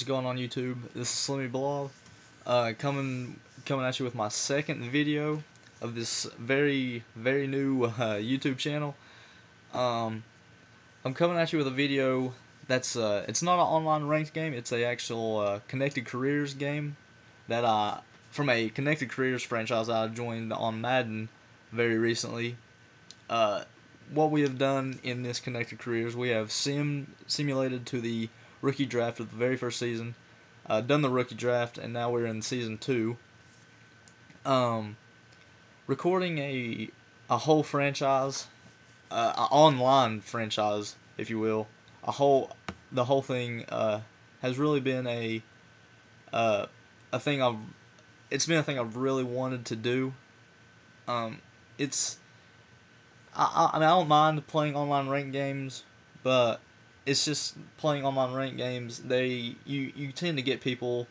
What's going on YouTube? This is Slimmy Blog, coming at you with my second video of this very new YouTube channel. I'm coming at you with a video that's it's not an online ranked game. It's a actual Connected Careers game that from a Connected Careers franchise I joined on Madden very recently. What we have done in this Connected Careers, we have simulated to the rookie draft of the very first season, done the rookie draft, and now we're in season 2. Recording a whole franchise, an online franchise, if you will. The whole thing has really been a thing it's been a thing I've really wanted to do. It's I mean, I don't mind playing online ranked games, but it's just playing online ranked games. You tend to get people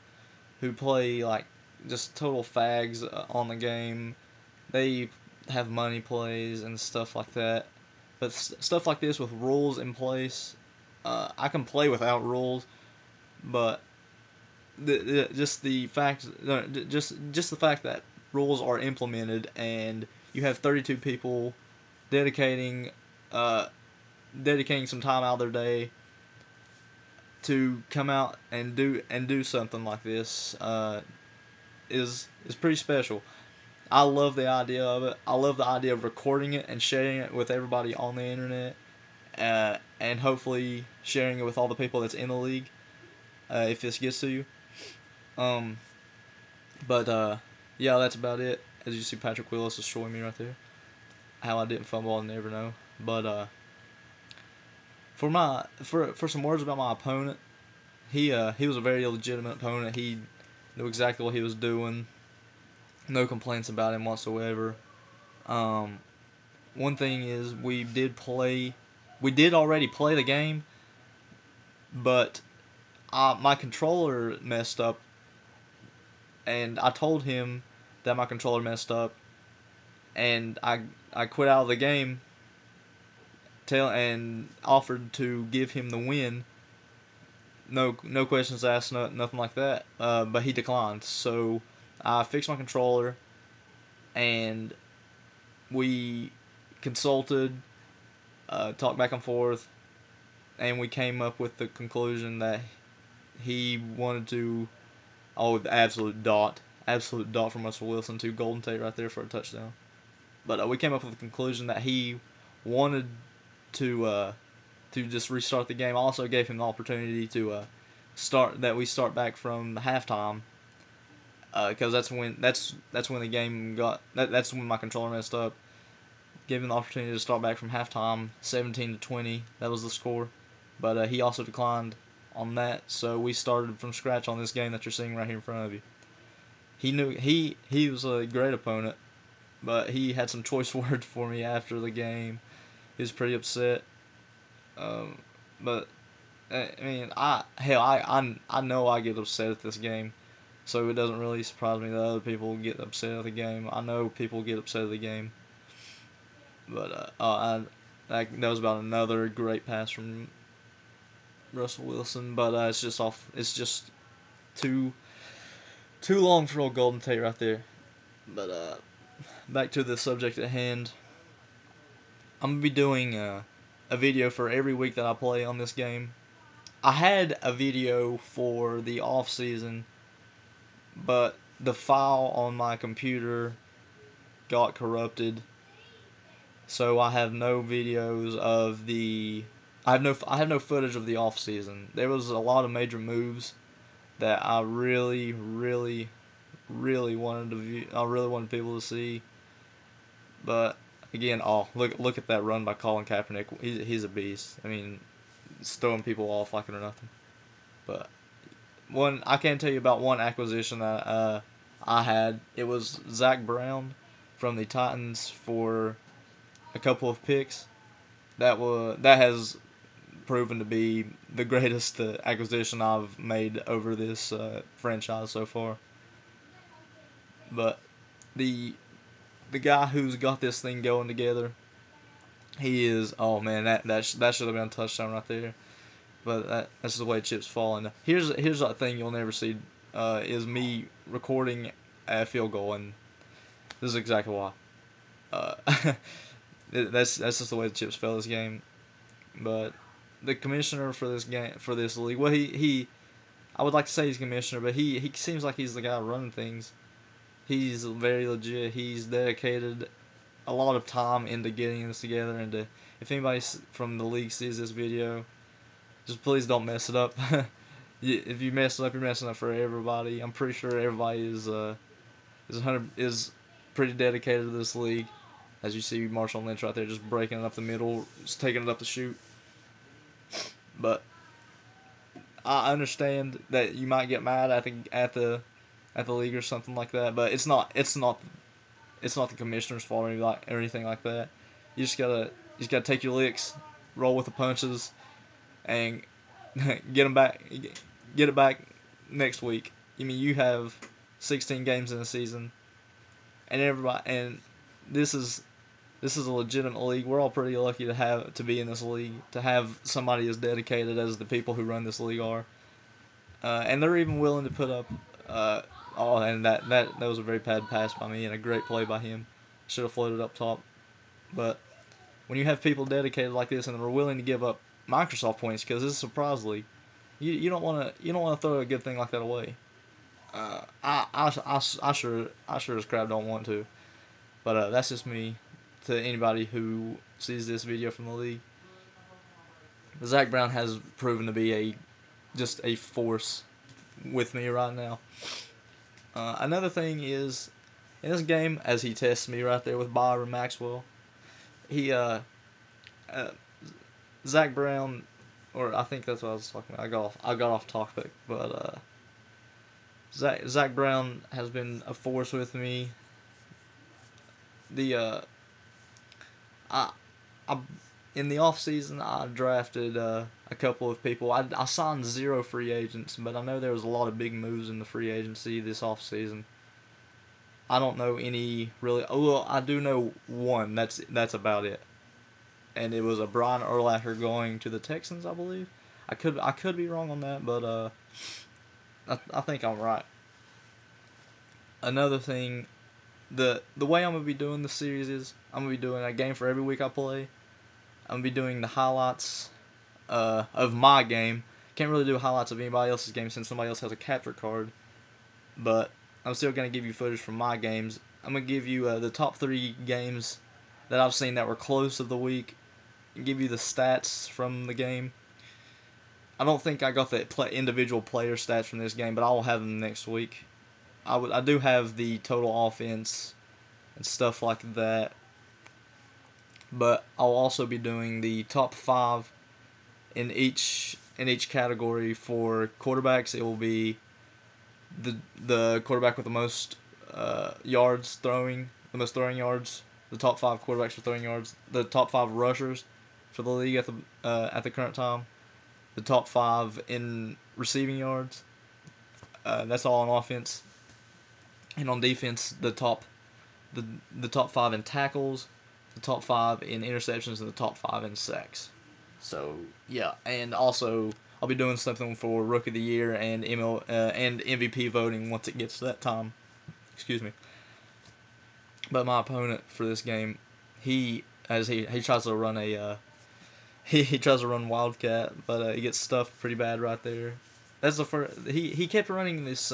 who play like just total fags on the game. They have money plays and stuff like that. But stuff like this with rules in place, I can play without rules, but just the fact just the fact that rules are implemented and you have 32 people dedicating uh, dedicating some time out of their day to come out and do something like this is pretty special. I love the idea of it. I love the idea of recording it and sharing it with everybody on the internet, and hopefully sharing it with all the people that's in the league, if this gets to you. Um, but yeah, that's about it. As you see, Patrick Willis is showing me right there. How I didn't fumble, I'll never know. But for some words about my opponent, he was a very legitimate opponent. He knew exactly what he was doing. No complaints about him whatsoever. One thing is we did already play the game, but my controller messed up, and I told him that my controller messed up, and I quit out of the game and offered to give him the win. No questions asked, nothing like that. But he declined. So I fixed my controller, and we consulted, talked back and forth, and we came up with the conclusion that he wanted to. Oh, the absolute dot from Russell Wilson to Golden Tate right there for a touchdown. But we came up with the conclusion that he wanted to just restart the game. I also gave him the opportunity to we start back from halftime, because that's when the game that's when my controller messed up. Gave him the opportunity to start back from halftime, 17-20. That was the score, but he also declined on that. So we started from scratch on this game that you're seeing right here in front of you. He knew he was a great opponent, but he had some choice words for me after the game. He was pretty upset. But I mean, I know I get upset at this game, so it doesn't really surprise me that other people get upset at the game. I know people get upset at the game, but that was about another great pass from Russell Wilson. But it's just too long for old Golden Tate right there. But back to the subject at hand. I'm gonna be doing a video for every week that I play on this game. I had a video for the off season, but the file on my computer got corrupted, so I have no videos of the. I have no footage of the off season. There was a lot of major moves that I really wanted to view. I really wanted people to see, but again, look at that run by Colin Kaepernick. He's a beast. I mean, it's throwing people off like it or nothing. But I can tell you about one acquisition that I had. It was Zach Brown from the Titans for a couple of picks. That has proven to be the greatest acquisition I've made over this franchise so far. But the guy who's got this thing going together, he is, oh man, that should have been a touchdown right there. But that's the way chips fall. And here's a thing you'll never see is me recording a field goal, and this is exactly why. Uh, that's just the way the chips fell this game. But the commissioner for this game for this league, well, he I would like to say he's commissioner, but he seems like he's the guy running things. He's very legit. He's dedicated a lot of time into getting this together. And if anybody from the league sees this video, just please don't mess it up. If you mess it up, you're messing up for everybody. I'm pretty sure everybody is pretty dedicated to this league. As you see, Marshall Lynch right there, just breaking it up the middle, just taking it up the shoot. But I understand that you might get mad at the league or something like that, but it's not the commissioner's fault or anything like that. You just gotta take your licks, roll with the punches, and get them back. Get it back next week. I mean, you have 16 games in a season, and this is this is a legitimate league. We're all pretty lucky to be in this league, to have somebody as dedicated as the people who run this league are, and they're even willing to put up. Oh, and that was a very bad pass by me and a great play by him. Should have floated up top, but when you have people dedicated like this and they're willing to give up Microsoft points because this is a prize league, you don't want to throw a good thing like that away. I sure as crap don't want to, but that's just me. To anybody who sees this video from the league, Zach Brown has proven to be just a force with me right now. Another thing is in this game, as he tests me right there with Byron Maxwell, he uh, Zach Brown, or I think that's what I was talking about. I got off topic, but Zach Brown has been a force with me. The I I in the off season I drafted a couple of people. I signed 0 free agents, but I know there was a lot of big moves in the free agency this off season. I don't know any really. Oh, well, I do know one. That's about it. And it was a Brian Urlacher going to the Texans, I believe. I could be wrong on that, but I think I'm right. Another thing, the way I'm gonna be doing the series is I'm gonna be doing a game for every week I play. I'm gonna be doing the highlights of my game. Can't really do highlights of anybody else's game since somebody else has a capture card, but I'm still gonna give you footage from my games. I'm gonna give you the top 3 games that I've seen that were close of the week, and give you the stats from the game. I don't think I got the individual player stats from this game, but I will have them next week. I do have the total offense and stuff like that, but I'll also be doing the top 5 in each category for quarterbacks. It will be the quarterback with the most yards throwing, the most throwing yards, the top 5 quarterbacks for throwing yards, the top 5 rushers for the league at the current time, the top 5 in receiving yards. That's all on offense, and on defense, the top 5 in tackles, the top 5 in interceptions, and the top 5 in sacks. So yeah, and also I'll be doing something for Rookie of the Year and and MVP voting once it gets to that time. Excuse me. But my opponent for this game, he tries to run he tries to run Wildcat, but he gets stuffed pretty bad right there. That's the first. He kept running this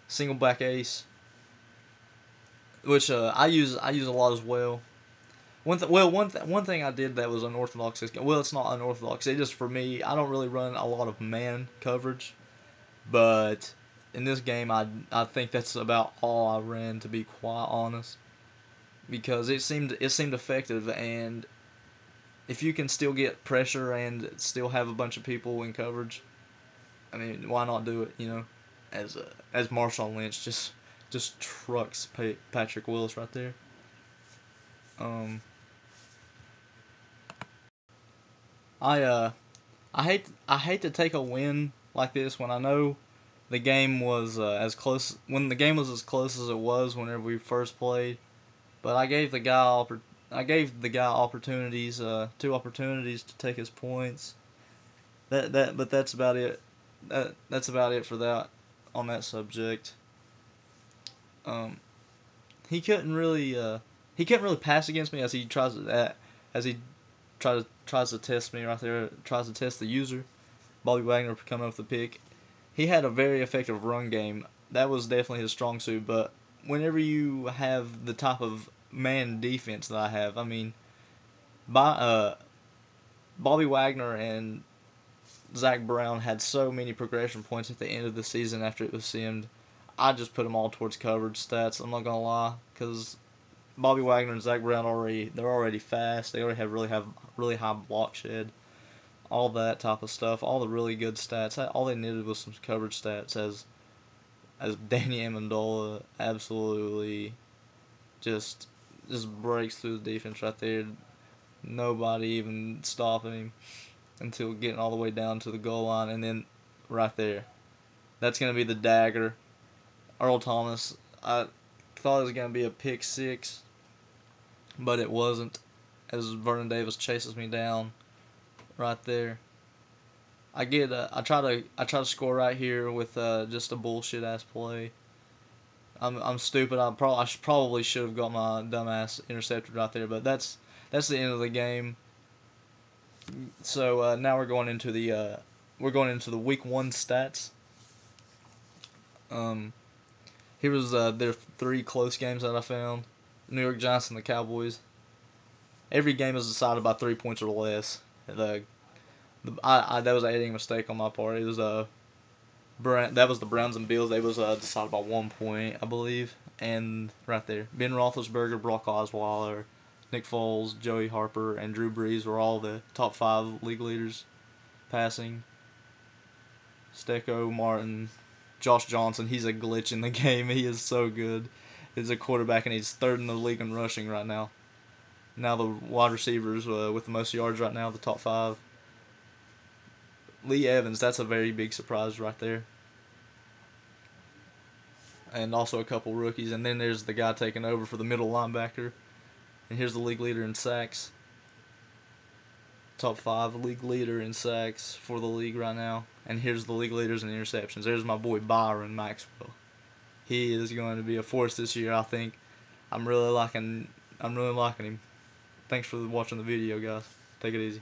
single back ace, which I use a lot as well. One thing I did that was unorthodox this game. Well, it's not unorthodox. It just for me, I don't really run a lot of man coverage, but in this game, I think that's about all I ran, to be quite honest, because it seemed effective. And if you can still get pressure and still have a bunch of people in coverage, I mean, why not do it? You know, as Marshawn Lynch just trucks Patrick Willis right there. Um, I I hate to take a win like this when I know the game was as close when the game was as close as it was whenever we first played. But I gave the guy opportunities, 2 opportunities to take his points, But that's about it. That's about it for that on that subject. Um, he couldn't really pass against me as he tries to test me right there, tries to test the user. Bobby Wagner coming up with the pick. He had a very effective run game. That was definitely his strong suit. But whenever you have the type of man defense that I have, I mean, by Bobby Wagner and Zach Brown had so many progression points at the end of the season after it was simmed. I just put them all towards coverage stats. I'm not gonna lie, because Bobby Wagner and Zach Brown they're already fast. They already have really high block shed, all that type of stuff, all the really good stats. All they needed was some coverage stats. As Danny Amendola absolutely just just breaks through the defense right there. Nobody even stopping him until getting all the way down to the goal line, and then right there, that's gonna be the dagger. Earl Thomas. I thought it was gonna be a pick six, but it wasn't. As Vernon Davis chases me down right there. I try to score right here with just a bullshit ass play. I'm stupid. Probably should have got my dumbass intercepted right there, but that's the end of the game. So now we're going into the week one stats. Um, Here was their three close games that I found. New York Giants and the Cowboys. Every game is decided by 3 points or less. That was an editing mistake on my part. It was that was the Browns and Bills. They was decided by 1 point, I believe. And right there, Ben Roethlisberger, Brock Osweiler, Nick Foles, Joey Harper, and Drew Brees were all the top 5 league leaders passing. Stecco, Martin, Josh Johnson. He's a glitch in the game. He is so good. He's a quarterback, and he's third in the league in rushing right now. Now the wide receivers with the most yards right now, the top 5. Lee Evans, that's a very big surprise right there. And also a couple rookies. And then there's the guy taking over for the middle linebacker. And here's the league leader in sacks. Top 5 league leader in sacks for the league right now. And here's the league leaders in interceptions. There's my boy Byron Maxwell. He is going to be a force this year, I think. I'm really liking him. Thanks for watching the video, guys. Take it easy.